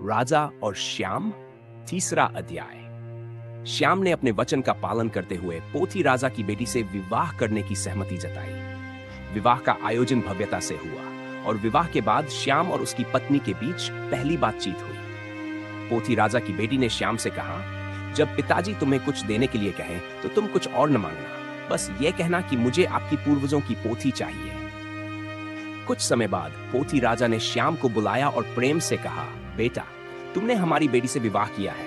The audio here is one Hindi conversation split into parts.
राजा और श्याम, तीसरा अध्याय। श्याम ने अपने वचन का पालन करते हुए पोथी राजा की बेटी से विवाह करने की सहमति जताई। विवाह का आयोजन भव्यता से हुआ और विवाह के बाद श्याम और उसकी पत्नी के बीच पहली बातचीत हुई। पोथी राजा की बेटी ने श्याम से कहा, जब पिताजी तुम्हें कुछ देने के लिए कहें तो तुम कुछ और न मांगना, बस ये कहना कि मुझे आपकी पूर्वजों की पोथी चाहिए। कुछ समय बाद पोथी राजा ने श्याम को बुलाया और प्रेम से कहा, बेटा, तुमने हमारी बेटी से विवाह किया है,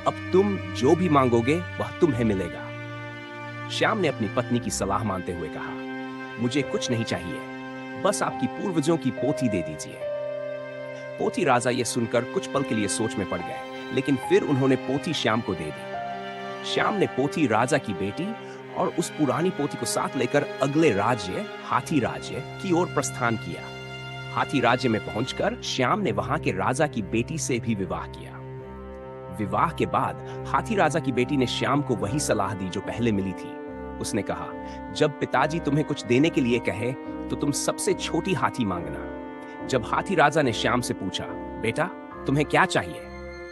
अब तुम जो भी मांगोगे वह तुम्हें मिलेगा। श्याम ने अपनी पत्नी की सलाह मानते हुए कहा, मुझे कुछ नहीं चाहिए, बस आपकी पूर्वजों की पोथी दे दीजिए। पोथी राजा यह सुनकर कुछ पल के लिए सोच में पड़ गए, लेकिन फिर उन्होंने पोथी श्याम को दे दी। श्याम ने पोथी राजा की बेटी और उस पुरानी पोथी को साथ लेकर अगले राज्य, हाथी राज्य की ओर प्रस्थान किया। हाथी राज्य में पहुंचकर श्याम ने वहां के राजा की बेटी से भी विवाह किया। विवाह के बाद हाथी राजा की बेटी ने श्याम को वही सलाह दी जो पहले मिली थी। उसने कहा, जब पिताजी तुम्हें कुछ देने के लिए कहे तो तुम सबसे छोटी हाथी मांगना। जब हाथी राजा ने श्याम से पूछा, बेटा, तुम्हें क्या चाहिए?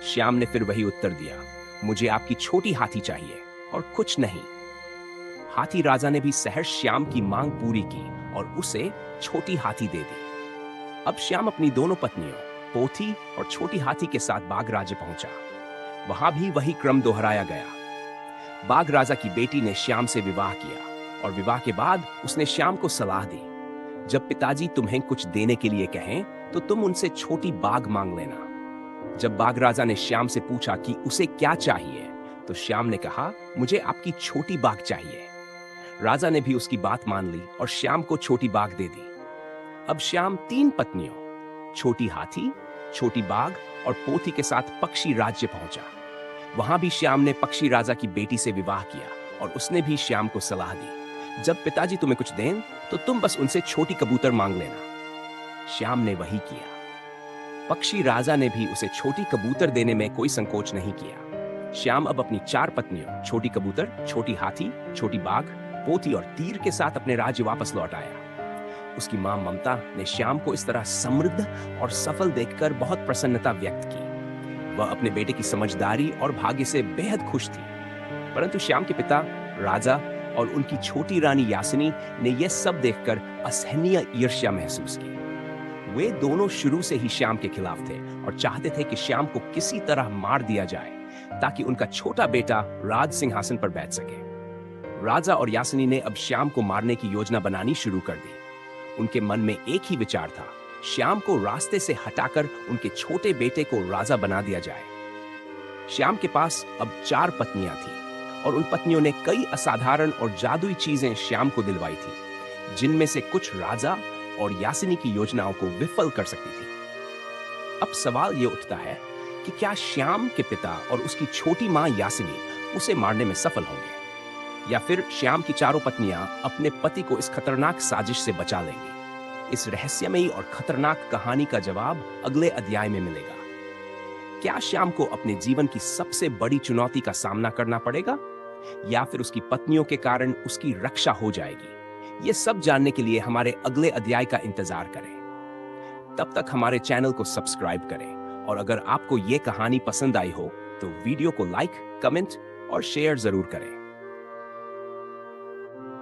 श्याम ने फिर वही उत्तर दिया, मुझे आपकी छोटी हाथी चाहिए और कुछ नहीं। हाथी राजा ने भी सहर्ष श्याम की मांग पूरी की और उसे छोटी हाथी दे दी। अब श्याम अपनी दोनों पत्नियों, पोथी और छोटी हाथी के साथ बाघ राज्य पहुंचा। वहां भी वही क्रम दोहराया गया। बाघ राजा की बेटी ने श्याम से विवाह किया और विवाह के बाद उसने श्याम को सलाह दी, जब पिताजी तुम्हें कुछ देने के लिए कहें तो तुम उनसे छोटी बाघ मांग लेना। जब बाघ राजा ने श्याम से पूछा कि उसे क्या चाहिए, तो श्याम ने कहा, मुझे आपकी छोटी बाघ चाहिए। राजा ने भी उसकी बात मान ली और श्याम को छोटी बाघ दे दी। अब श्याम 3 पत्नियों, छोटी हाथी, छोटी बाघ और पोथी के साथ पक्षी राज्य पहुंचा। वहां भी श्याम ने पक्षी राजा की बेटी से विवाह किया और उसने भी श्याम को सलाह दी, जब पिताजी तुम्हें कुछ दें तो तुम बस उनसे छोटी कबूतर मांग लेना। श्याम ने वही किया। पक्षी राजा ने भी उसे छोटी कबूतर देने में कोई संकोच नहीं किया। श्याम अब अपनी 4 पत्नियों, छोटी कबूतर, छोटी हाथी, छोटी बाघ, पोथी और तीर के साथ अपने राज्य वापस लौट आया। उसकी मां ममता ने श्याम को इस तरह समृद्ध और सफल देखकर बहुत प्रसन्नता व्यक्त की। वह अपने बेटे की समझदारी और भाग्य से बेहद खुश थी। परंतु श्याम के पिता राजा और उनकी छोटी रानी यासिनी ने यह सब देखकर असहनीय ईर्ष्या महसूस की। वे दोनों शुरू से ही श्याम के खिलाफ थे और चाहते थे कि श्याम को किसी तरह मार दिया जाए ताकि उनका छोटा बेटा राज सिंहासन पर बैठ सके। राजा और यासिनी ने अब श्याम को मारने की योजना बनानी शुरू कर दी। उनके मन में एक ही विचार था, श्याम को रास्ते से हटाकर उनके छोटे बेटे को राजा बना दिया जाए। श्याम के पास अब 4 पत्नियां थीं और उन पत्नियों ने कई असाधारण और जादुई चीजें श्याम को दिलवाई थी, जिनमें से कुछ राजा और यासिनी की योजनाओं को विफल कर सकती थी। अब सवाल यह उठता है कि क्या श्याम के पिता और उसकी छोटी मां यासिनी उसे मारने में सफल होंगे, या फिर श्याम की 4 पत्नियां अपने पति को इस खतरनाक साजिश से बचा लेंगी? इस रहस्यमयी और खतरनाक कहानी का जवाब अगले अध्याय में मिलेगा। क्या श्याम को अपने जीवन की सबसे बड़ी चुनौती का सामना करना पड़ेगा, या फिर उसकी पत्नियों के कारण उसकी रक्षा हो जाएगी? ये सब जानने के लिए हमारे अगले अध्याय का इंतजार करें। तब तक हमारे चैनल को सब्सक्राइब करें और अगर आपको ये कहानी पसंद आई हो तो वीडियो को लाइक, कमेंट और शेयर जरूर करें।